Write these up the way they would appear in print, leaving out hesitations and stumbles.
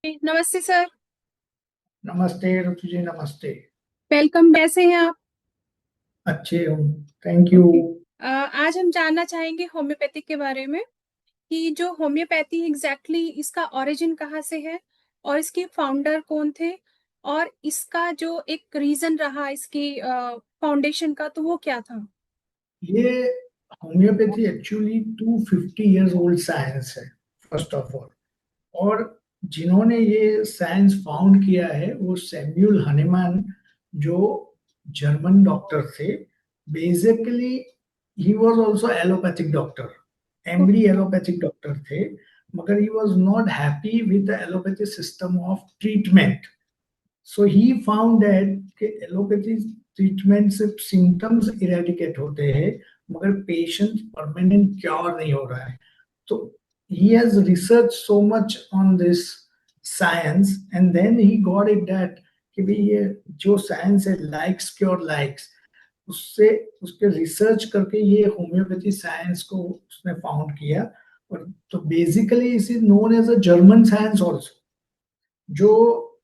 नमस्ते सर। नमस्ते रुचि जी, नमस्ते। वेलकम, कैसे हैं आप? अच्छे हूँ। Thank you. ओके। आज हम जानना चाहेंगे होम्योपैथिक के बारे में कि जो होम्योपैथी एग्जैक्टली इसका ओरिजिन कहाँ से है और इसके फाउंडर कौन थे और इसका जो एक रीजन रहा इसकी फाउंडेशन का, तो वो क्या था? ये homeopathy actually 250 years old science है, फर्स्ट ऑफ ऑल। और जिन्होंने ये साइंस फाउंड किया है वो सैम्यूल हनीमैन, जो जर्मन डॉक्टर थे। Basically he was also allopathic doctor, MD allopathic doctor थे। मगर he was not happy with the allopathy system of treatment. So he found that कि एलोपैथी ट्रीटमेंट से symptoms eradicate होते हैं, मगर patient permanent cure नहीं हो रहा है। तो he has researched so much on this science, and then he got it that कि भाई ये जो साइंस है, लाइक्स क्योर लाइक्स, उससे उसके रिसर्च करके ये होम्योपैथी साइंस को उसने फाउंड किया। और तो basically it is known as a German science also. जो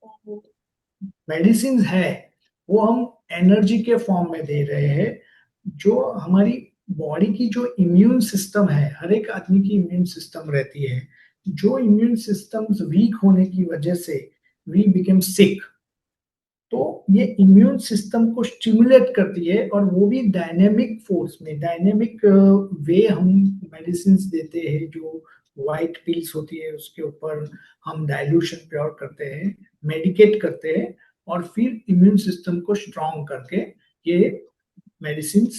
मेडिसिन है वो हम एनर्जी के फॉर्म में दे रहे हैं। जो हमारी बॉडी की जो इम्यून सिस्टम है, हर एक आदमी की इम्यून सिस्टम रहती है। जो इम्यून सिस्टम्स वीक होने की वजह से वी बिकम सिक, तो ये इम्यून सिस्टम को स्टिमुलेट करती है, और वो भी डायनेमिक फोर्स में, डायनेमिक वे हम मेडिसिन देते हैं। जो व्हाइट पिल्स होती है उसके ऊपर हम डाइल्यूशन प्योर करते हैं, मेडिकेट करते हैं, और फिर इम्यून सिस्टम को स्ट्रांग करके ये मेडिसिन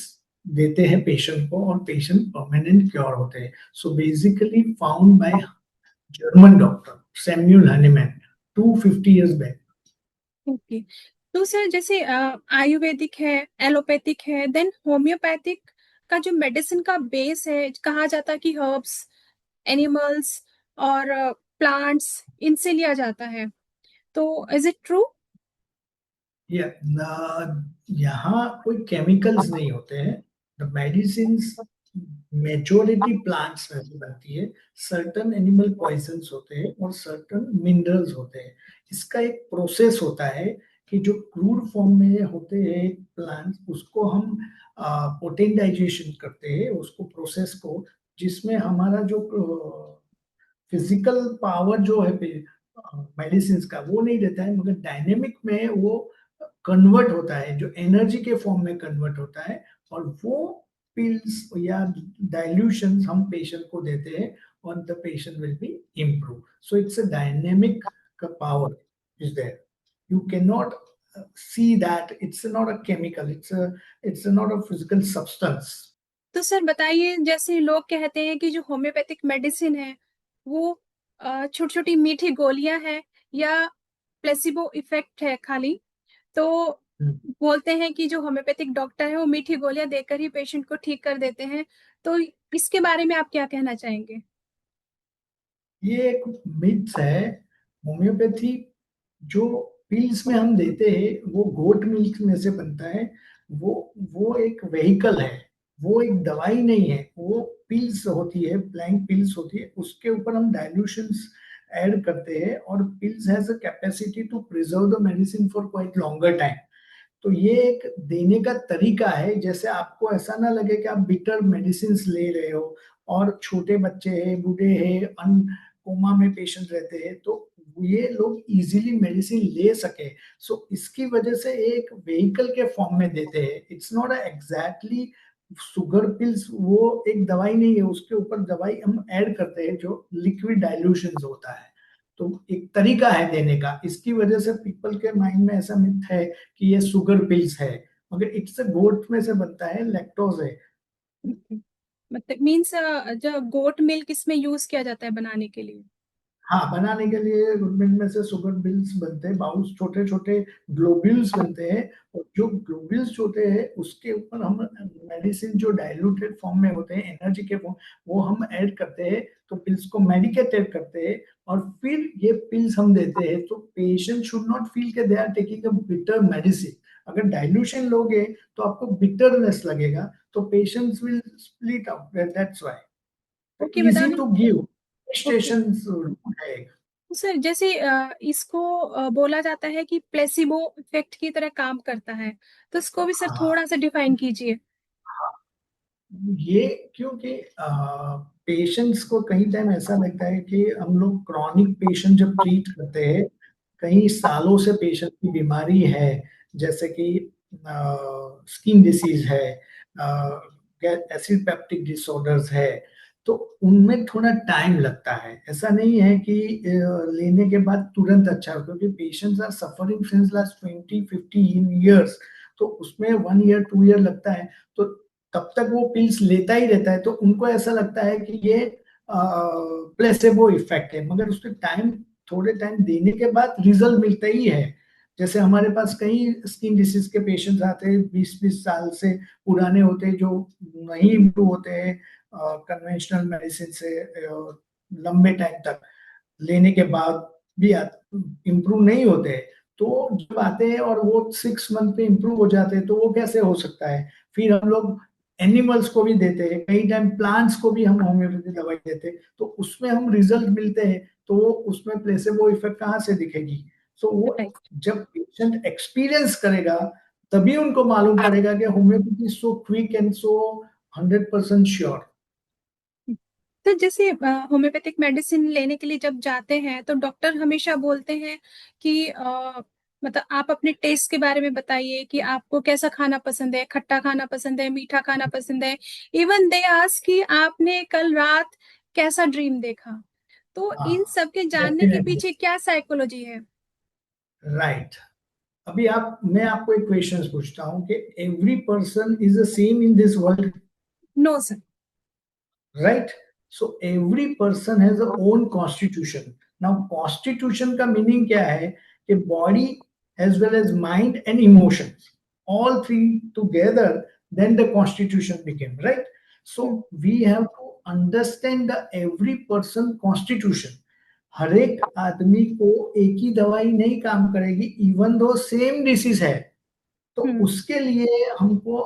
देते हैं पेशेंट को, और पेशेंट परमानेंट क्योर होते हैं। So basically found by German doctor Samuel Hahnemann 250 years back. Okay. तो सर जैसे आयुर्वेदिक है, एलोपैथिक है, देन होम्योपैथिक का जो मेडिसिन का बेस है, कहा जाता है कि हर्ब्स, एनिमल्स और प्लांट्स, इनसे लिया जाता है। तो इज इट ट्रू? यहाँ कोई केमिकल्स नहीं होते हैं। द मेडिसिन मेजोरिटी प्लांट्स में से बनती है। सर्टन एनिमल पॉइजन्स होते हैं और सर्टन मिनरल्स होते हैं। इसका एक प्रोसेस होता है कि जो क्रूड फॉर्म में होते हैं प्लांट्स, उसको हम पोटेंडाइजेशन करते हैं, उसको प्रोसेस को, जिसमें हमारा जो फिजिकल पावर जो है मेडिसिन का वो नहीं रहता है, मगर डायनेमिक में वो कन्वर्ट होता है, जो एनर्जी के फॉर्म में कन्वर्ट होता है। और वो पिल्स या डाइल्यूशन हम पेशेंट को देते हैं, और the patient will be improve. So it's a dynamic power is there. You cannot see that it's not a chemical, it's not a physical substance. तो सर बताइए, जैसे लोग कहते हैं कि जो होम्योपैथिक मेडिसिन है वो छोटी छोटी मीठी गोलियां हैं या प्लेसिबो इफेक्ट है खाली, तो बोलते हैं कि जो होम्योपैथिक डॉक्टर है वो मीठी गोलियां देकर ही पेशेंट को ठीक कर देते हैं। तो इसके बारे में आप क्या कहना चाहेंगे? ये एक मिथ है। होम्योपैथी जो पिल्स में हम देते हैं वो गोट मिल्क में से बनता है। वो एक वेहिकल है, वो एक दवाई नहीं है। वो पिल्स होती है, ब्लैंक पिल्स होती है, उसके ऊपर हम डाइल्यूशंस ऐड करते हैं, और pills has a capacity to preserve the medicine for quite longer time. तो ये एक देने का तरीका है, जैसे आपको ऐसा ना लगे कि आप बिटर मेडिसिन ले रहे हो, और छोटे बच्चे हैं, बूढ़े हैं, अन कोमा में पेशेंट रहते हैं, तो ये लोग इजीली मेडिसिन ले सके। सो इसकी वजह से एक व्हीकल के फॉर्म में देते हैं। It's not exactly sugar pills, वो एक दवाई नहीं है, उसके ऊपर दवाई हम ऐड करते हैं जो लिक्विड डाइल्यूशन होता है। तो एक तरीका है देने का। इसकी वजह से पीपल के माइंड में ऐसा मिथ है कि ये शुगर पिल्स है, मगर इट्स गोट में से बनता है, लैक्टोज है। मतलब मीन्स जो गोट मिल्क इसमें यूज किया जाता है बनाने के लिए? हाँ, बनाने के लिए गुडमिल्क में से शुगर बिल्स बनते हैं, बाउल्स, छोटे छोटे ग्लोब्यूल्स बनते हैं। और जो ग्लोब्यूल्स होते हैं उसके ऊपर हम मेडिसिन जो डाइल्यूटेड फॉर्म में होते हैं, एनर्जी के फॉर्म, वो हम ऐड करते हैं, तो पिल्स को मेडिकेटेड करते हैं, और फिर ये पिल्स हम देते हैं। तो पेशेंट शुड नॉट फील के they are taking a bitter medicine. अगर डाइल्यूशन लोगे तो आपको बिटरनेस लगेगा, तो patients will split out, that's why. Okay, easy बताना। To give okay. स्टेशन है। सर जैसे इसको बोला जाता है कि प्लेसिबो इफेक्ट की तरह काम करता है, तो इसको भी सर हाँ, थोड़ा सा डिफाइन कीजिए। ये क्योंकि पेशेंट्स को कई टाइम ऐसा लगता है कि हम लोग क्रॉनिक पेशेंट जब ट्रीट करते हैं, कई सालों से पेशेंट की बीमारी है, जैसे कि स्किन डिसीज है, एसिड पेप्टिक डिसऑर्डर्स है, तो उनमें थोड़ा टाइम लगता है। ऐसा नहीं है कि लेने के बाद तुरंत अच्छा हो, क्योंकि patients are suffering since last 20-15 years, तो उसमें 1 ईयर 2 ईयर लगता है। तो तब तक वो पिल्स लेता ही रहता है, तो उनको ऐसा लगता है कि ये प्लेसेबो इफेक्ट है, मगर उसके टाइम, थोड़े टाइम देने के बाद रिजल्ट मिलता ही है। जैसे हमारे पास कई स्किन डिसीज के पेशेंट्स आते हैं, 20-20 साल से पुराने होते हैं, जो नहीं इम्प्रूव होते हैं कन्वेंशनल मेडिसिन से, लंबे टाइम तक लेने के बाद भी इम्प्रूव नहीं होते हैं। तो जब आते हैं और वो 6 मंथ पे इम्प्रूव हो जाते हैं, तो वो कैसे हो सकता है? फिर हम लोग एनिमल्स को भी देते हैं, कई टाइम प्लांट्स को भी हम होम्योपैथी दवाई देते हैं, तो उसमें हम रिजल्ट मिलते हैं। तो वो उसमें प्लेसेबो इफेक्ट कहाँ से दिखेगी? सो वो राइट। जब पेशेंट एक्सपीरियंस करेगा, तभी उनको मालूम पड़ेगा कि homeopathy so quick and so 100% sure. तो जैसे होम्योपैथिक मेडिसिन लेने के लिए जब जाते हैं तो डॉक्टर हमेशा बोलते हैं कि मतलब आप अपने टेस्ट के बारे में बताइए कि आपको कैसा खाना पसंद है, खट्टा खाना पसंद है, मीठा खाना पसंद है। इवन दे आस्क कि आपने कल रात कैसा ड्रीम देखा। तो हाँ, इन सब के जानने के डेफिनेटली, पीछे क्या साइकोलॉजी है? राइट। अभी मैं आपको एक क्वेश्चन पूछता हूँ कि every person is the same in this world, no sir. Right? So every person has a own constitution. Now constitution का मीनिंग क्या है? कि body as well as mind and emotions, all three together, then the constitution became, right? So hmm. we have to understand the every person constitution. हर एक आदमी को एक ही दवाई नहीं काम करेगी, इवन दो सेम डिसीज है। तो हम्म। उसके लिए हमको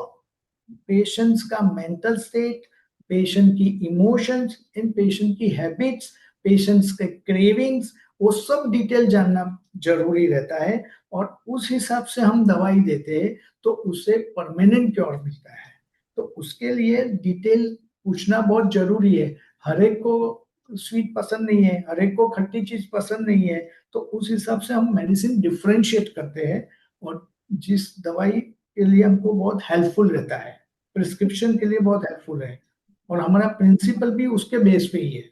पेशेंट्स का मेंटल स्टेट, पेशेंट की इमोशंस, इन पेशेंट की हैबिट्स, पेशेंट्स के क्रेविंग्स, वो सब डिटेल जानना जरूरी रहता है। और उस हिसाब से हम दवाई देते हैं, तो उससे परमानेंट क्योर मिलता है। तो उसके लिए डिटेल पूछना बहुत जरूरी है। हर एक को स्वीट पसंद नहीं है, हर एक को खट्टी चीज पसंद नहीं है, तो उस हिसाब से हम मेडिसिन डिफरेंशिएट करते हैं। और जिस दवाई के लिए हमको बहुत हेल्पफुल रहता है, प्रिस्क्रिप्शन के लिए बहुत हेल्पफुल है, और हमारा प्रिंसिपल भी उसके बेस पे ही है।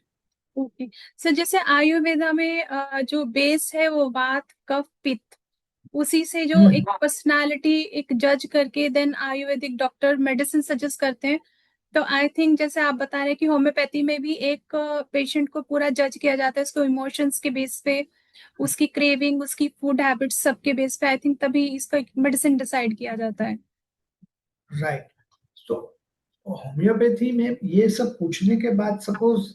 ओके। सर जैसे आयुर्वेदा में जो बेस है वो वात कफ पित्त, उसी से जो हम्म, एक पर्सनालिटी एक जज करके then ayurvedic doctor medicine suggest करते हैं। तो आई थिंक जैसे आप बता रहे हैं कि होम्योपैथी में भी एक पेशेंट को पूरा जज किया जाता है उसको इमोशंस के बेस पे, उसकी क्रेविंग, उसकी फूड हैबिट्स सबके बेस पे, आई थिंक तभी इसका एक मेडिसिन डिसाइड किया जाता है। राइट। तो होम्योपैथी में ये सब पूछने के बाद, सपोज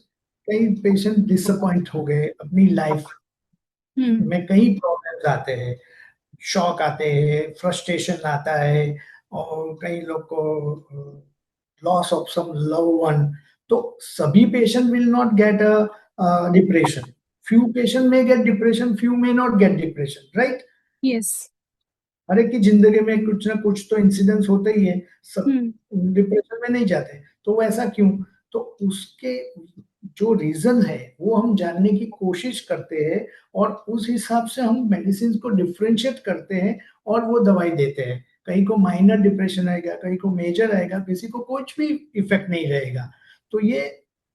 कई पेशेंट डिसअपॉइंट हो गए अपनी लाइफ हम्म। में, कई प्रॉब्लम्स आते हैं, शॉक आते हैं, फ्रस्ट्रेशन आता है, और कई लोग को loss of some love one. तो सभी patient will not get a depression, few patient may get depression, few may not get depression, right? Yes. हर एक की जिंदगी में कुछ ना कुछ तो इंसिडेंस होते ही है, सब हम्म। डिप्रेशन में नहीं जाते। तो वो ऐसा क्यों? तो उसके जो रीजन है वो हम जानने की कोशिश करते हैं, और उस हिसाब से हम मेडिसिन को डिफरेंशिएट करते हैं और वो दवाई देते हैं। कहीं को माइनर डिप्रेशन आएगा, कहीं को मेजर आएगा, किसी को कुछ भी इफेक्ट नहीं रहेगा। तो ये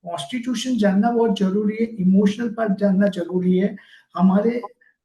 कॉन्स्टिट्यूशन जानना बहुत जरूरी है, इमोशनल पार्ट जानना जरूरी है। हमारे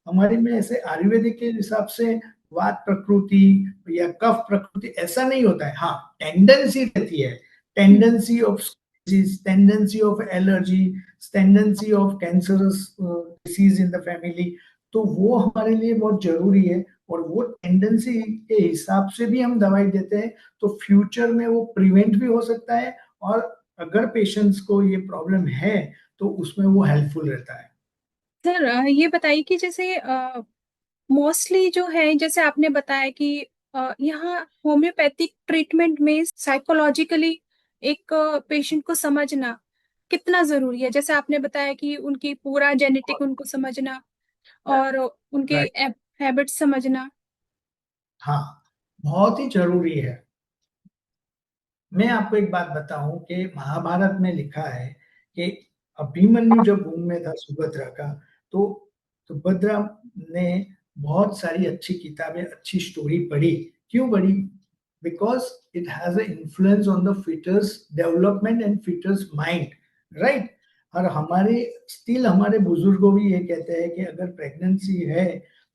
हमारे में ऐसे आयुर्वेदिक के हिसाब से वात प्रकृति या कफ प्रकृति ऐसा नहीं होता है। हाँ, टेंडेंसी रहती है, हम्म। Tendency of tendency of allergy, tendency of cancerous disease in the family. तो वो हमारे लिए बहुत जरूरी है, और वो टेंडेंसी के हिसाब से भी हम दवाई देते हैं। तो फ्यूचर में वो प्रिवेंट भी हो सकता है, और अगर पेशेंट्स को ये प्रॉब्लम है, तो उसमें वो हेल्पफुल रहता है। सर ये बताइए कि जैसे मोस्टली जो है जैसे आपने बताया कि यहाँ होम्योपैथिक ट्रीटमेंट में साइकोलॉजिकली एक पेशेंट को समझना कितना जरूरी है? जैसे आपने बताया कि उनकी पूरा जेनेटिक उनको समझना और उनके राइट। हैबिट्स समझना। हाँ, बहुत ही जरूरी है। मैं आपको एक बात बताऊं कि महाभारत में लिखा है कि अभिमन्यु जब भूमि में था सुभद्रा का, तो सुभद्रा ने बहुत सारी अच्छी किताबें, अच्छी स्टोरी पढ़ी। क्यों पढ़ी? Because it has a influence on the foetus's development and foetus's mind, right. और हमारे स्टिल हमारे बुजुर्गों भी ये कहते हैं कि अगर प्रेगनेंसी है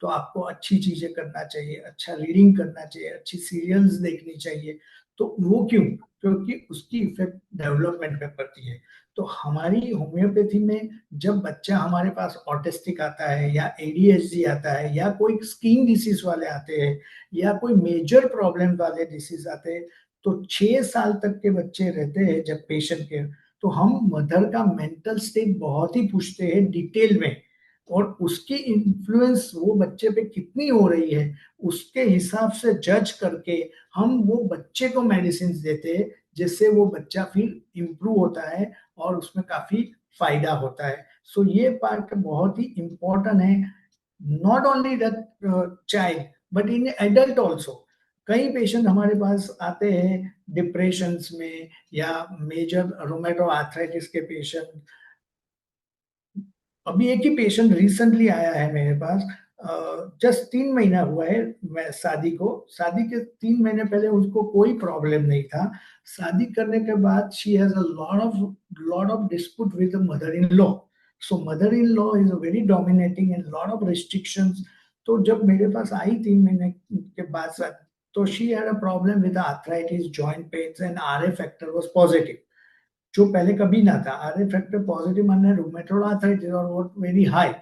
तो आपको अच्छी चीजें करना चाहिए, अच्छा रीडिंग करना चाहिए, अच्छी सीरियल्स देखनी चाहिए। तो वो क्यों? क्योंकि उसकी इफेक्ट डेवलपमेंट पे पड़ती है। तो हमारी होम्योपैथी में जब बच्चा हमारे पास ऑटिस्टिक आता है या एडीएचडी आता है या कोई स्किन डिसीज वाले आते हैं या कोई मेजर प्रॉब्लम वाले डिसीज आते हैं, तो 6 साल तक के बच्चे रहते हैं जब पेशेंट के, तो हम मदर का मेंटल स्टेट बहुत ही पूछते हैं डिटेल में, और उसकी इन्फ्लुएंस वो बच्चे पे कितनी हो रही है उसके हिसाब से जज करके हम वो बच्चे को मेडिसिन देते हैं, जिससे वो बच्चा फिर इम्प्रूव होता है और उसमें काफी फायदा होता है। सो ये पार्ट बहुत ही इंपॉर्टेंट है, not only the child but in adult also. कई पेशेंट हमारे पास आते हैं डिप्रेशन में या मेजर रोमेटो आर्थराइटिस के पेशेंट। अभी एक ही पेशेंट रिसेंटली आया है मेरे पास, जस्ट 3 महीना हुआ है मैं शादी के 3 महीने पहले उसको कोई प्रॉब्लम नहीं था। शादी करने के बाद she has a lot of dispute with mother in law. So mother in law is very dominating and lot of restrictions. तो जब मेरे पास आई 3 महीने के बाद, तो she had a problem with arthritis, joint pains and R A factor was positive, जो पहले कभी ना था। आरए फैक्टर पॉजिटिव मानने रूमेटोड आर्थराइटिस और वो वेरी हाई।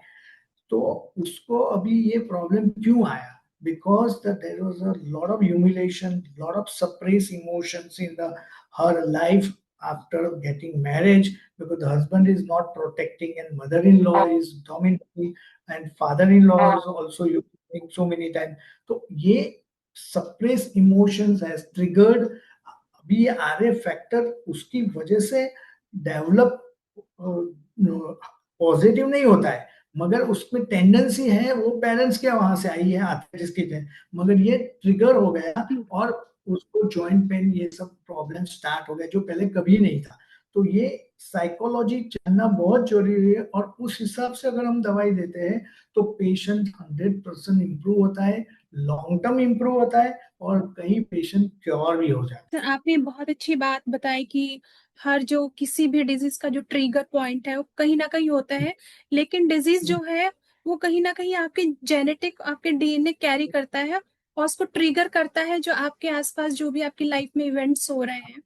तो उसको अभी ये प्रॉब्लम क्यों आया? Because there was a lot of humiliation, lot of suppress emotions in the her life after getting marriage, because the husband is not protecting and mother-in-law is dominating and father-in-law is also using so many times. तो ये suppress emotions has triggered। अभी ये RA factor उसकी वजह से develop positive नहीं होता है, मगर उसमें टेंडेंसी है, वो पेरेंट्स के वहां से आई है आर्थराइटिस की मगर ये ट्रिगर हो गया और उसको जॉइंट पेन ये सब प्रॉब्लम स्टार्ट हो गया जो पहले कभी नहीं था। तो ये साइकोलॉजी जानना बहुत जरूरी है, और उस हिसाब से अगर हम दवाई देते हैं तो पेशेंट 100% इम्प्रूव होता है, लॉन्ग टर्म इम्प्रूव होता है, और कई पेशेंट क्योर भी हो जाते सर, आपने बहुत अच्छी बात बताई कि हर जो किसी भी डिजीज का जो ट्रिगर पॉइंट है वो कहीं ना कहीं होता है, लेकिन डिजीज हैं। जो है वो कहीं ना कहीं आपके जेनेटिक, आपके डीएनए कैरी करता है और उसको ट्रिगर करता है जो आपके आसपास जो भी आपकी लाइफ में इवेंट्स हो रहे हैं।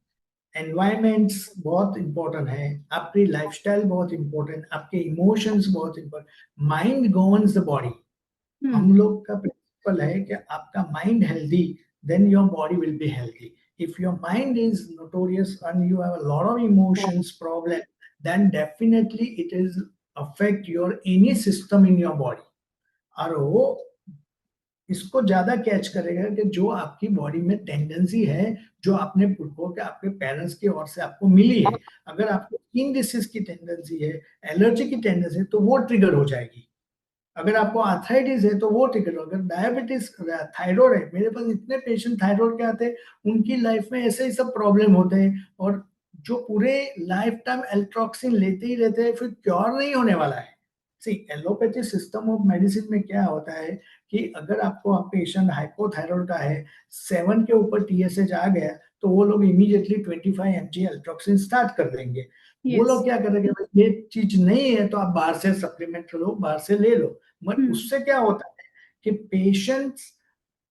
एनवायरमेंट्स बहुत इंपॉर्टेंट है, आपकी लाइफस्टाइल बहुत इंपॉर्टेंट, आपके इमोशंस बहुत important. Mind governs the body. Hmm. हम लोग का प्रिंसिपल है कि आपका mind healthy, then your body will be healthy. If your mind is notorious and you have a lot of emotions problem, then definitely it is affect your any system in your body। और वो इसको ज्यादा catch करेगा कि जो आपकी body में tendency है, जो आपने पुरखों के आपके पेरेंट्स की ओर से आपको मिली है। अगर आपको स्किन डिसीज की टेंडेंसी है, एलर्जी की टेंडेंसी है, तो वो ट्रिगर हो जाएगी। अगर आपको आर्थराइटिस है तो वो ट्रिगर हो, अगर डायबिटीज, थायराइड है, मेरे पास इतने पेशेंट थायराइड के आते हैं, उनकी लाइफ में ऐसे ही सब प्रॉब्लम होते हैं, और जो पूरे लाइफ टाइम एल्ट्रोक्सिन लेते ही रहते हैं, फिर क्योर नहीं होने वाला है। सी एलोपैथी सिस्टम ऑफ मेडिसिन में क्या होता है कि अगर आपको पेशेंट हाइपोथायरॉइड का है, 7 के ऊपर टीएसएच आ गया, तो वो लोग इमीडिएटली 25 mg एल्ट्रोक्सिन स्टार्ट कर देंगे। वो यस। लोग क्या करेंगे, भाई ये चीज नहीं है तो आप बाहर से सप्लीमेंट लो, बाहर से ले लो। मगर हम्म। उससे क्या होता है कि पेशेंट्स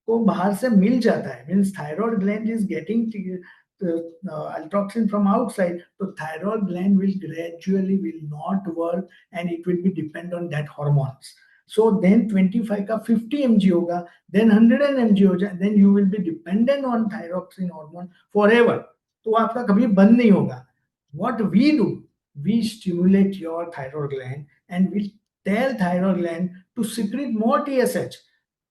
को बाहर से मिल जाता है, means thyroid gland is getting allotoxin from outside, so thyroid gland will gradually will not work and it will be depend on that hormones। So then 25 का 50 mg होगा, then 100 mg हो जाए, then you will be dependent on thyroxine hormone forever। तो आपका कभी बंद नहीं होगा। What we do, we stimulate your thyroid gland and we tell thyroid gland to secrete more TSH।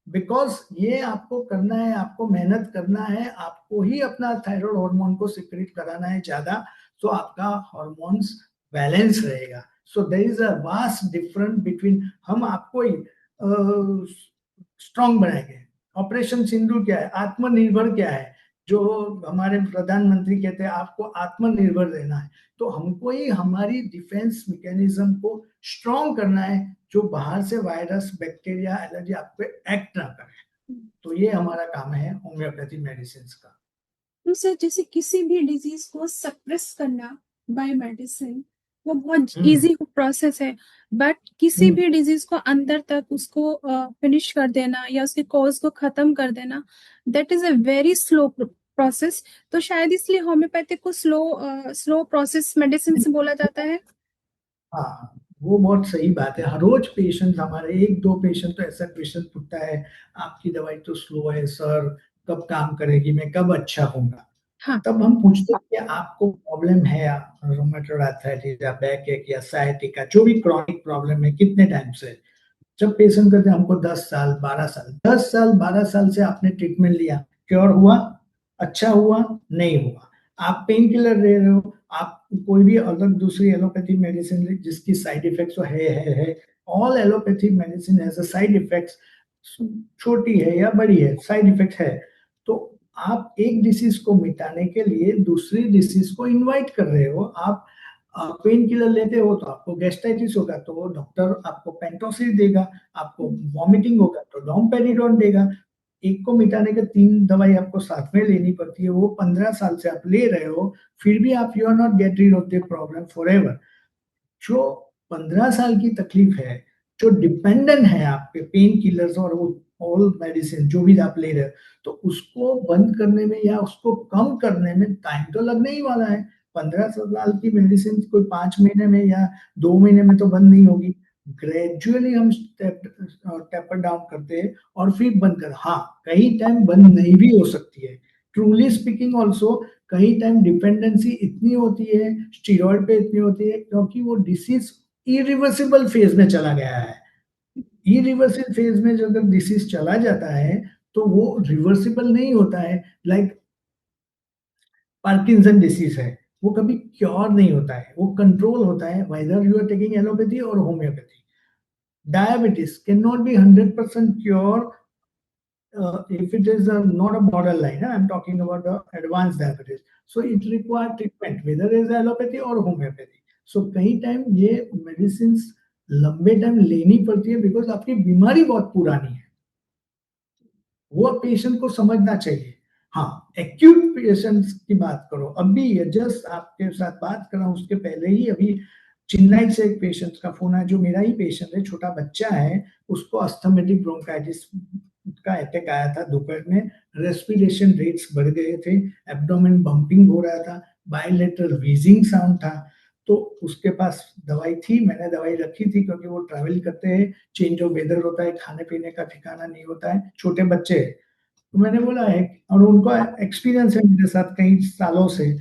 Because ये आपको करना है, आपको मेहनत करना है, आपको ही अपना थायराइड हार्मोन को सिक्रेट कराना है ज्यादा, तो आपका हार्मोन्स बैलेंस रहेगा। So there is a vast difference between, हम आपको स्ट्रांग बनाएंगे। ऑपरेशन सिंधु क्या है, आत्मनिर्भर क्या है, जो हमारे प्रधानमंत्री कहते हैं आपको आत्मनिर्भर रहना है, तो हमको ही हमारी डिफेंस मैकेनिज्म को स्ट्रांग करना है, जो बाहर से वायरस बैक्टीरिया एलर्जी आप पे एक्ट ना करे। तो ये हमारा काम है होम्योपैथी मेडिसिन का। तो सर जैसे किसी भी डिजीज को सप्रेस करना बाय मेडिसिन वो बहुत हम्म। इजी प्रोसेस है, बट किसी हम्म। भी डिजीज को अंदर तक उसको फिनिश कर देना या उसके कॉज को खत्म कर देना, that is a very slow process. तो शायद इसलिए होम्योपैथिक को स्लो प्रोसेस मेडिसिन से बोला जाता है। हाँ, वो बहुत सही बात है। हर रोज पेशेंट हमारे, एक दो पेशेंट तो ऐसा क्वेश्चन पूछता है, आपकी दवाई तो स्लो है सर, कब काम करेगी, मैं कब अच्छा होऊंगा। हाँ। तब हम पूछते हैं कि आपको प्रॉब्लम है या रोमेटोइड आर्थराइटिस या बैक एक या sciatica, जो भी क्रॉनिक प्रॉब्लम है, कितने टाइम से। जब पेशेंट कहते हैं हमको 10 साल 12 साल, 10 साल 12 साल से आपने ट्रीटमेंट लिया, क्योर हुआ, अच्छा हुआ, नहीं हुआ, आप पेन किलर ले रहे हो, आप कोई भी अलग दूसरी एलोपैथी मेडिसिन ले जिसकी साइड इफेक्ट्स तो है, all allopathy medicine has a side effects, छोटी है या बड़ी है, साइड इफेक्ट है। तो आप एक डिसीज को मिटाने के लिए दूसरी डिसीज को इनवाइट कर रहे हो। आप पेन किलर लेते हो तो आपको गैस्ट्राइटिस होगा तो वो डॉक्टर आपको पेंटोसिल देगा, आपको वॉमिटिंग होगा तो डोमपेनिडोन देगा। एक को मिटाने के तीन दवाई आपको साथ में लेनी पड़ती है, वो 15 साल से आप ले रहे हो, फिर भी आप you are not get rid of the problem for ever. जो 15 साल की तकलीफ है, जो डिपेंडेंट है आपके पेन किलर्स और वो ऑल मेडिसिन जो भी आप ले रहे हो, तो उसको बंद करने में या उसको कम करने में टाइम तो लगने ही वाला है। 15 साल की मेडिसिन कोई 5 महीने में या 2 महीने में तो बंद नहीं होगी। ग्रेजुअली हम टेपर डाउन करते हैं और फिर बंद कर, हाँ कहीं टाइम बंद नहीं भी हो सकती है। ट्रूली स्पीकिंग ऑल्सो, कई टाइम डिपेंडेंसी इतनी होती है स्टीरॉयड पे, इतनी होती है क्योंकि वो डिसीज इरिवर्सिबल फेज में चला गया है। इरिवर्सिबल फेज में जो अगर डिसीज चला जाता है तो वो रिवर्सिबल नहीं होता है। लाइक पार्किंसन डिसीज है, वो कभी क्योर नहीं होता है, वो कंट्रोल होता है whether you are taking allopathy और homeopathy. Diabetes can not be 100% cure if it is not a borderline, I'm talking about the advanced diabetes. So it requires treatment, whether it is allopathy or homeopathy. So कई time ये medicine लंबे time लेनी पड़ती है because आपकी बीमारी बहुत पुरानी है, वो पेशेंट को समझना चाहिए। हाँ, एक्यूट पेशेंट्स की बात करो, अभी जस्ट आपके साथ बात कर रहा हूँ, उसके पहले ही अभी चेन्नई से एक पेशेंट का फोन आया, जो मेरा ही पेशेंट है, छोटा बच्चा है, उसको अस्थमेटिक ब्रोंकाइटिस का अटैक आया था दोपहर में, रेस्पिरेशन रेट्स बढ़ गए थे, एब्डोमेन बम्पिंग हो रहा था, बायलेटरल वीजिंग साउंड था। तो उसके पास दवाई थी, मैंने दवाई रखी थी क्योंकि वो ट्रैवल करते हैं, चेंज ऑफ वेदर होता है, खाने पीने का ठिकाना नहीं होता है, छोटे बच्चे हैं। तो मैंने बोला है, और उनका एक्सपीरियंस है मेरे साथ कई सालों से,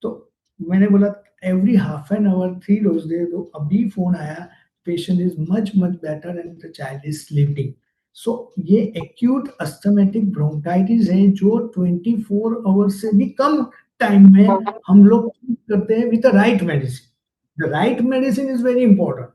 तो मैंने बोला every half an hour 3 dose दे दो। अभी फोन आया, patient is much much better and the child is sleeping. So ये एक्यूट अस्थमेटिक ब्रोंकाइटिस है जो 24 आवर्स से भी कम टाइम में हम लोग करते हैं with the right medicine. The right medicine is very important.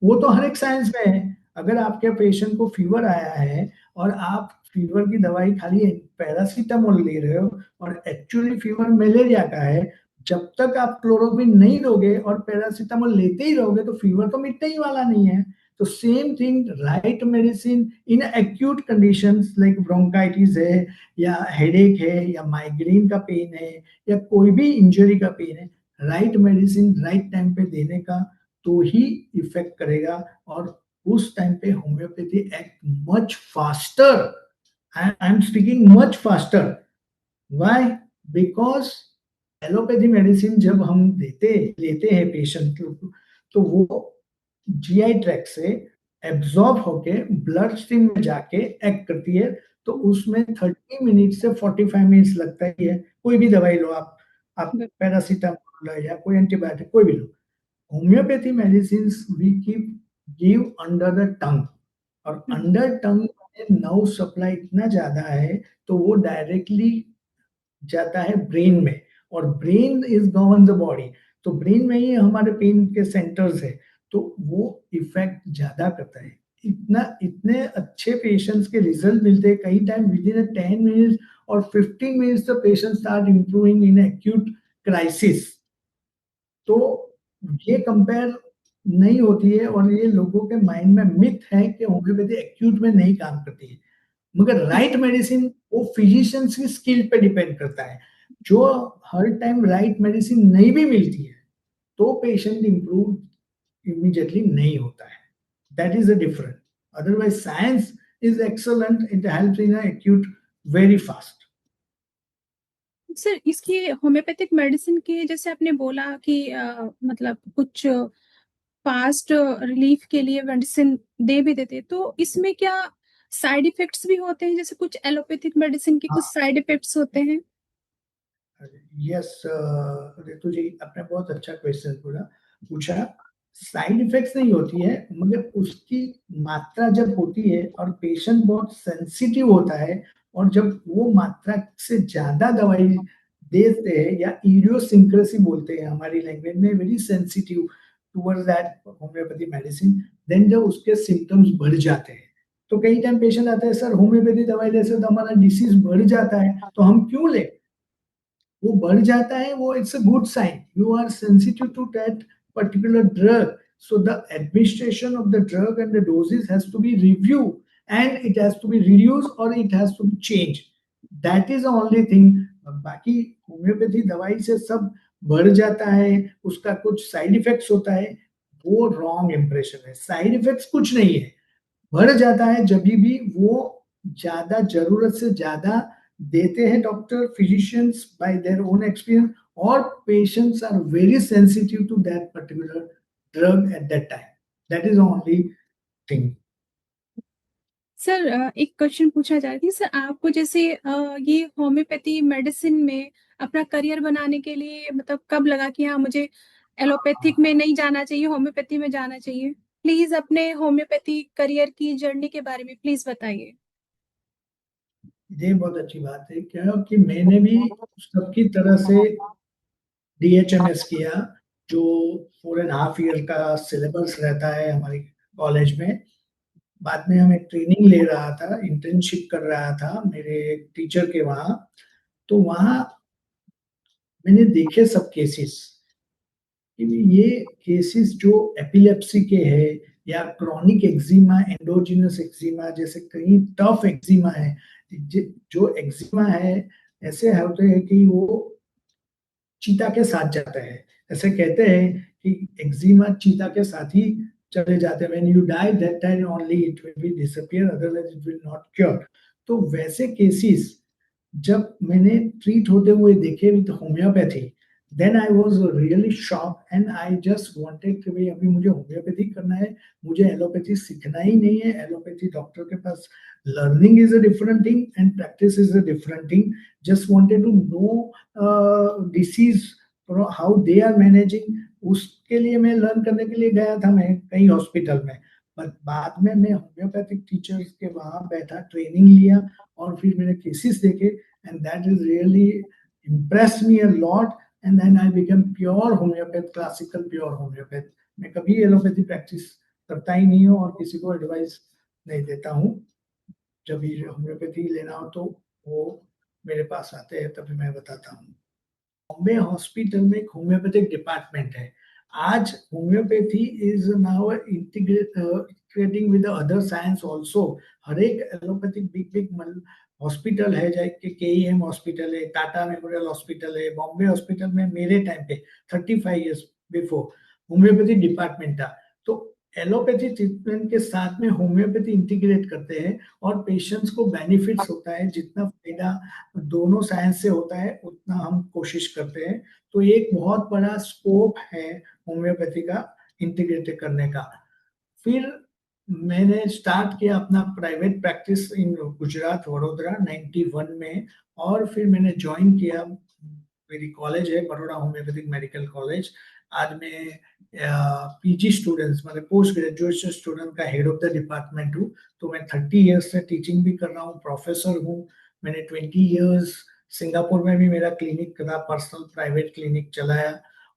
वो तो हर एक साइंस में है। अगर आपके पेशेंट को फीवर आया है और आप फीवर की दवाई खाली पैरासीटामोल ले रहे हो और एक्चुअली फीवर मलेरिया का है, जब तक आप क्लोरोक्विन नहीं दोगे और पैरासीटामोल लेते ही रहोगे तो फीवर तो मिटने ही वाला नहीं है। तो same thing, right medicine in acute conditions like bronchitis है या हेडेक है या माइग्रेन का पेन है या कोई भी इंजरी का पेन है, राइट मेडिसिन राइट टाइम पे देने का तो ही इफेक्ट करेगा। और उस टाइम पे homeopathy act much faster. I am speaking much faster. Why? Because allopathy medicine जब हम देते लेते हैं पेशेंट को, तो वो जीआई ट्रैक से एब्जॉर्ब होके ब्लड स्ट्रीम में जाके एक्ट करती है। तो उसमें 30 मिनट से 45 मिनट्स लगता ही है। कोई भी दवाई लो आप पैरासीटामोल या कोई एंटीबायोटिक कोई भी लो, homeopathy medicine we keep give under the tongue, और अंडर टंग में नर्व सप्लाई इतना ज्यादा है तो वो डायरेक्टली जाता है ब्रेन में, और brain is govern the body. तो ब्रेन में ही हमारे पेन के सेंटर्स है, तो वो इफेक्ट ज्यादा करता है। इतने अच्छे पेशेंट्स के रिजल्ट मिलते हैं कई टाइम विद इन 10 मिनट्स और 15 minutes the patient start improving in acute crisis. तो ये कंपेयर नहीं होती है, और ये लोगों के माइंड में मिथ है कि होम्योपैथी एक्यूट में नहीं काम करती है। मगर राइट मेडिसिन वो फिजिशियंस की स्किल पे डिपेंड करता है। जो हर टाइम राइट मेडिसिन नहीं भी मिलती है तो पेशेंट इंप्रूव इमीडिएटली नहीं होता है। That is a different. Otherwise science is excellent, it helps in acute very fast. Sir इसकी होम्योपैथिक मेडिसिन की जैसे आपने बोला कि मतलब कुछ फास्ट रिलीफ के लिए मेडिसिन दे भी देते हैं, तो इसमें क्या साइड इफेक्ट्स भी होते हैं, जैसे कुछ एलोपैथिक मेडिसिन के कुछ साइड इफेक्ट्स होते हैं? यस रितु जी, आपने बहुत अच्छा क्वेश्चन पूछा। साइड इफेक्ट्स नहीं होती है, मगर उसकी मात्रा जब होती है और पेशेंट बहुत सेंसिटिव होता है, और जब वो मात्रा से ज्यादा दवाई देते हैं, या इडियोसिंक्रेसी बोलते हैं हमारी लैंग्वेज में, very sensitive towards that homeopathy medicine, then जब उसके सिम्टम्स बढ़ जाते हैं, तो कई टाइम पेशेंट आते हैं, सर होम्योपैथी दवाई लेने से तो हमारा डिसीज बढ़ जाता है, तो हम क्यों लें? वो बढ़ जाता है, वो it's a good sign, you are sensitive to that particular drug. So the administration of the drug and the doses has to be reviewed, and it has to be reduced or it has to be changed. That is the only thing. बाकी homeopathy दवाई से सब बढ़ जाता है, उसका कुछ side effects होता है, वो रॉन्ग इंप्रेशन है। साइड इफेक्ट्स कुछ नहीं है, बढ़ जाता है जब भी वो ज्यादा जरूरत से ज्यादा देते हैं doctor physicians by their own experience, और patients are very sensitive to that particular drug at that time. That is only thing. Sir एक क्वेश्चन पूछा जा रही थी सर आपको, जैसे ये होम्योपैथी मेडिसिन में अपना करियर बनाने के लिए मतलब कब लगा कि हाँ मुझे एलोपैथिक में नहीं जाना चाहिए, होम्योपैथी में जाना चाहिए? प्लीज अपने होम्योपैथी करियर की जर्नी के बारे में प्लीज बताइए। ये बहुत अच्छी बात है, क्योंकि मैंने भी सबकी तरह से डीएचएमएस किया, जो 4.5 ईयर का सिलेबस रहता है हमारी कॉलेज में। बाद में हमें ट्रेनिंग ले रहा था, इंटर्नशिप कर रहा था मेरे टीचर के वहाँ। तो वहाँ मैंने देखे सब केसेस, ये केसेस जो एपिलेप्सी के हैं, या क्रॉनिक एक्जिमा, एंडोजिनस एक्जिमा, जैसे कई टफ एक्जिमा है, जो एक्जिमा है ऐसे होते हैं कि वो चीता के साथ जाता है। ऐसे कहते हैं कि एक्जिमा चीता के साथ ही चले जाते हैं, when you die that time only it will be disappear, otherwise it will not cure. तो वैसे केसेस जब मैंने ट्रीट होते हुए देखे with homeopathy, then I was really shock, and I just wanted कि भाई अभी मुझे होम्योपैथी करना है, मुझे एलोपैथी सीखना ही नहीं है। एलोपैथी डॉक्टर के पास learning is a different thing and practice is a different thing. Just wanted to know disease how they are managing, उसके लिए मैं लर्न करने के लिए गया था मैं कई हॉस्पिटल में। पर बाद में मैं होम्योपैथिक टीचर्स के वहां बैठा, ट्रेनिंग लिया, और फिर मैंने केसेस देखे, and that is really impressed me a lot, and then I become pure homeopath, classical pure homeopath. मैं कभी एलोपैथी प्रैक्टिस करता ही नहीं हूँ और किसी को एडवाइस नहीं देता हूँ। जब भी होम्योपैथी लेना हो तो वो मेरे पास आते हैं, तभी मैं बताता हूँ। बॉम्बे हॉस्पिटल में एक होम्योपैथिक डिपार्टमेंट है। आज homeopathy is now integrating with other science also. हर एक एलोपैथिक बिग बिग हॉस्पिटल है, जैसे केईएम हॉस्पिटल है, टाटा मेमोरियल हॉस्पिटल है, बॉम्बे हॉस्पिटल में मेरे टाइम पे 35 ईयर्स बिफोर होम्योपैथी डिपार्टमेंट था। तो एलोपैथी ट्रीटमेंट के साथ में होम्योपैथी इंटीग्रेट करते हैं, और पेशेंट्स को बेनिफिट्स होता है, जितना फायदा दोनों साइंस से होता है उतना हम कोशिश करते हैं। तो ये एक बहुत बड़ा स्कोप है होम्योपैथी का इंटीग्रेट करने का। फिर मैंने स्टार्ट किया अपना private practice in Gujarat Vadodara 91 में, और फिर मैंने ज्वाइन किया, मेरी कॉलेज है बड़ोड़ा होम्योपैथिक मेडिकल कॉलेज। आज मैं पीजी स्टूडेंट्स मतलब पोस्ट ग्रेजुएशन स्टूडेंट का हेड ऑफ द डिपार्टमेंट हूँ। तो मैं 30 ईयर्स से टीचिंग भी कर रहा हूँ, प्रोफेसर हूँ। मैंने 20 ईयर्स सिंगापुर में भी मेरा क्लिनिक का पर्सनल प्राइवेट क्लिनिक चलाया,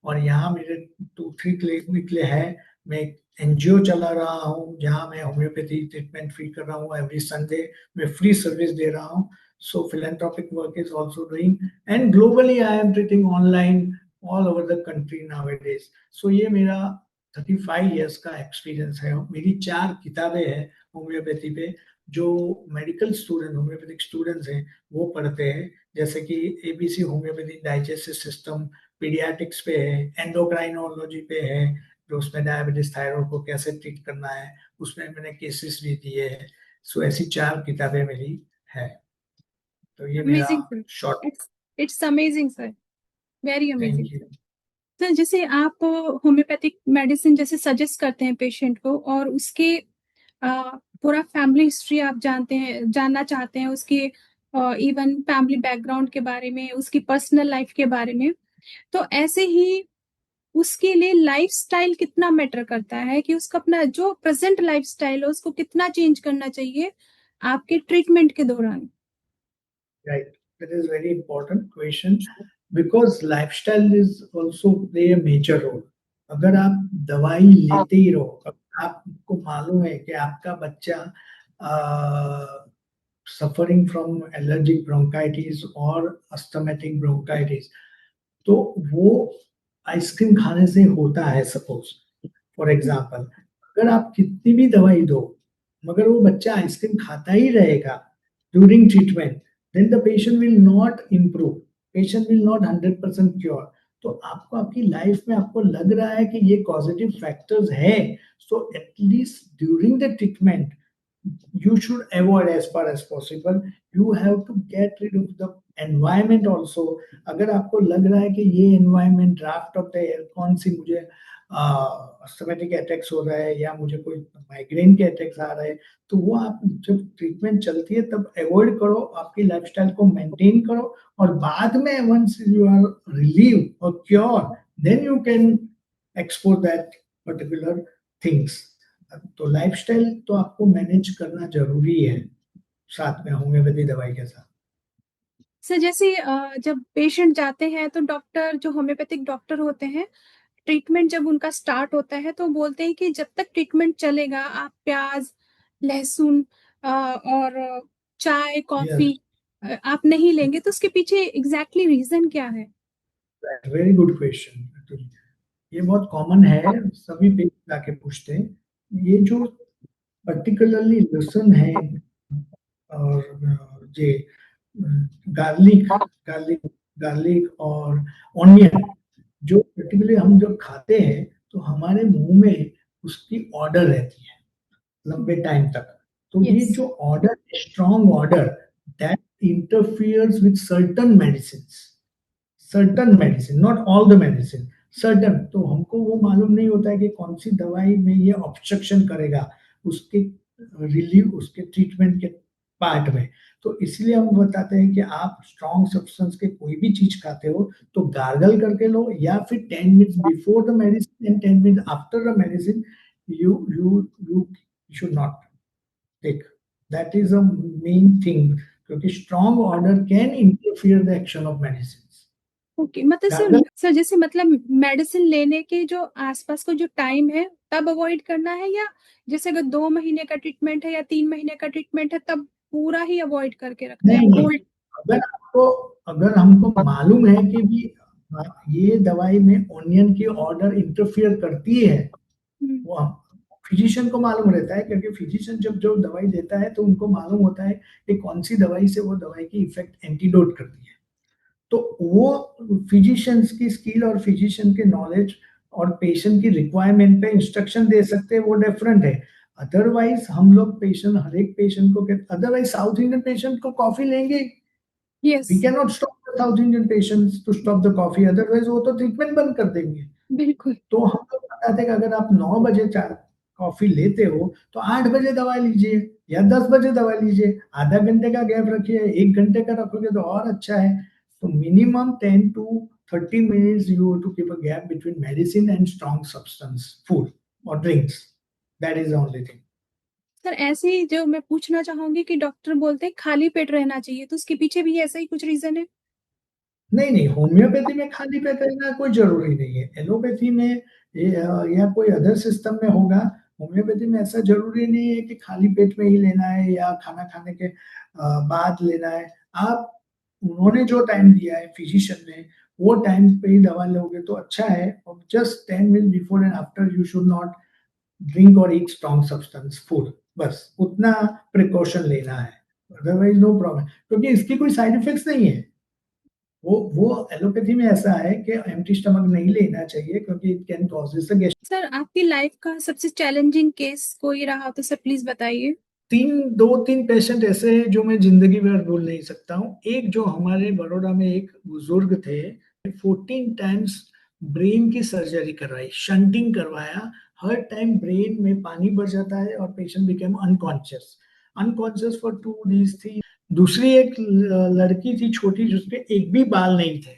और यहाँ मेरे 2-3 क्लिनिक है। मैं एक एनजीओ चला रहा हूँ जहाँ मैं होम्योपैथी ट्रीटमेंट फ्री कर रहा हूँ। एवरी संडे मैं फ्री सर्विस दे रहा हूँ। सो philanthropic work is also doing, and globally I am treating online all over the country nowadays. So ये मेरा 35 years का एक्सपीरियंस है। मेरी 4 किताबें हैं होम्योपैथी पे, जो मेडिकल स्टूडेंट होम्योपैथिक स्टूडेंट्स हैं वो पढ़ते हैं। जैसे कि ABC homeopathy digestive system paediatrics पे है, एंडोक्राइनोलॉजी पे है, जो उसमें डायबिटीज थायराइड को कैसे ट्रीट करना है उसमें मैंने केसेस भी दिए हैं। सो ऐसी 4 किताबें मेरी है। तो ये मेरा amazing sir. Short. It's it's amazing sir, very amazing. Thank you. Sir जैसे आप होम्योपैथिक मेडिसिन जैसे सजेस्ट करते हैं पेशेंट को, और उसके पूरा फैमिली हिस्ट्री आप जानते हैं, जानना चाहते हैं, उसके इवन फैमिली बैकग्राउंड के बारे में, उसकी पर्सनल लाइफ के बारे में, तो ऐसे ही उसके लिए लाइफस्टाइल कितना मैटर करता है, कि उसका अपना जो प्रेजेंट लाइफस्टाइल है उसको कितना चेंज करना चाहिए आपके ट्रीटमेंट के दौरान। Right, that is very important question, because lifestyle is also play a major role. अगर आप दवाई लेते ही रहो, अगर आपको मालूम है कि आपका बच्चा सफरिंग फ्रॉम एलर्जिक ब्रोंकाइटिस और अस्थमेटिक ब्रोंकाइटिस, तो वो आइसक्रीम खाने से होता है सपोज, फॉर एग्जाम्पल, अगर आप कितनी भी दवाई दो मगर वो बच्चा आइसक्रीम खाता ही रहेगा during treatment, then the patient will not improve, patient will not 100% cure. तो आपको आपकी लाइफ में आपको लग रहा है कि ये पॉजिटिव फैक्टर्स है, so at least during the treatment you should avoid as far as possible. You have to get rid of the environment also. अगर आपको लग रहा है कि ये environment draft of the air कौन सी मुझे अस्थमेटिक अटैक्स हो रहा है या मुझे कोई माइग्रेन के अटैक्स आ रहे हैं, तो वो आप जब ट्रीटमेंट चलती है तब अवॉइड करो, आपकी लाइफस्टाइल को मेंटेन करो, और बाद में वंस यू आर रिलीव और cure, then you can explore that particular things. तो लाइफस्टाइल तो आपको मैनेज करना जरूरी है साथ में होम्योपैथी दवाई के साथ। सर जैसे जब पेशेंट जाते हैं तो डॉक्टर, जो होम्योपैथिक डॉक्टर होते हैं, ट्रीटमेंट जब उनका स्टार्ट होता है तो बोलते हैं कि जब तक ट्रीटमेंट चलेगा आप प्याज, लहसुन और चाय यस, कॉफी आप नहीं लेंगे, तो उसके पीछे एग्जैक्टली रीजन क्या है? Very good question. ये बहुत कॉमन है, सभी पेशेंट आके पूछते हैं। ये जो पर्टिकुलरली लहसुन है और ये गार्लिक गार्लिक गार्लिक और ऑनियन, जो पर्टिकुलरली हम जब खाते हैं तो हमारे मुंह में उसकी ऑर्डर रहती है लंबे टाइम तक। तो ये यस। जो order, strong order, that interferes with certain medicine, not all the medicine, certain. तो हमको वो मालूम नहीं होता है कि कौन सी दवाई में ये ऑब्स्ट्रक्शन करेगा उसके रिलीव, उसके ट्रीटमेंट के पार्ट में। तो इसलिए हम बताते हैं कि आप स्ट्रॉन्ग सब्सटेंस के कोई भी चीज खाते हो तो गार्गल करके लो, या फिर 10 minutes before the medicine and 10 minutes after the medicine you you you should not take. That is a main thing, क्योंकि strong order can interfere the action of medicine. Okay, मतलब सर, गार्गल सर जैसे मतलब medicine लेने के जो आसपास का जो टाइम है तब अवॉइड करना है, या जैसे अगर 2 महीने का ट्रीटमेंट है या 3 महीने का ट्रीटमेंट है तब पूरा ही अवॉइड करके रखना है नहीं नहीं, कोल्ड? अगर आपको, अगर हमको मालूम है कि भी ये दवाई में ऑनियन की ऑर्डर इंटरफियर करती है, वो हम फिजिशियन को मालूम रहता है, क्योंकि फिजिशियन जब जो दवाई देता है तो उनको मालूम होता है कि कौन सी दवाई से वो दवाई की इफेक्ट एंटीडोट करती है। तो वो फिजिशियंस की स्किल और फिजिशियन के नॉलेज और पेशेंट की रिक्वायरमेंट पे इंस्ट्रक्शन दे सकते हैं, वो डिफरेंट है। अदरवाइज हम लोग पेशेंट, हर एक पेशेंट को, अदरवाइज साउथ इंडियन पेशेंट को कॉफी लेंगे, yes. We can not stop the South Indian patients to stop the coffee, otherwise वो तो ट्रीटमेंट बंद कर देंगे। बिल्कुल। तो हम लोग बताते हैं कि अगर आप 9 बजे चाय कॉफी लेते हो तो 8 बजे दवा लीजिए या 10 बजे दवा लीजिए, आधा घंटे का गैप रखिए, 1 घंटे का रखोगे तो और अच्छा है। तो minimum 10 to 30 minutes you have to keep a gap between medicine and strong substance food or drinks. That is the only thing. Sir ऐसे ही जो मैं पूछना चाहूंगी कि डॉक्टर बोलते हैं खाली पेट रहना चाहिए, तो उसके पीछे भी ऐसा ही कुछ रीजन है? नहीं नहीं, होम्योपैथी में खाली पेट रहना कोई जरूरी नहीं है। एलोपैथी में या कोई अदर सिस्टम में होगा। होम्योपैथी में ऐसा जरूरी नहीं है कि खाली पेट में ही लेना है या खाना खाने के बाद लेना है। आप, उन्होंने जो टाइम दिया है फिजिशियन ने, वो टाइम पे ही दवा लोगे तो अच्छा है। और just 10 minute before and after you should not drink और ईट स्ट्रॉन्ग सब्सटेंस फूड, बस उतना प्रिकॉशन लेना है। अदरवाइज नो प्रॉब्लम, क्योंकि इसकी कोई साइड इफेक्ट्स नहीं है। वो एलोपैथी में ऐसा है कि एम्प्टी स्टमक नहीं लेना चाहिए, क्योंकि it can causes a gas. Sir आपकी लाइफ का सबसे चैलेंजिंग केस कोई रहा हो तो सर प्लीज बताइए। दो तीन पेशेंट ऐसे हैं जो मैं जिंदगी भर भूल नहीं सकता हूँ। एक जो हमारे बड़ौदा में एक बुजुर्ग थे, 14 टाइम्स ब्रेन की सर्जरी करवाई, शंटिंग करवाया। हर टाइम ब्रेन में पानी भर जाता है और patient became unconscious, unconscious for 2 days थी। दूसरी एक लड़की थी छोटी, जिसके एक भी बाल नहीं थे।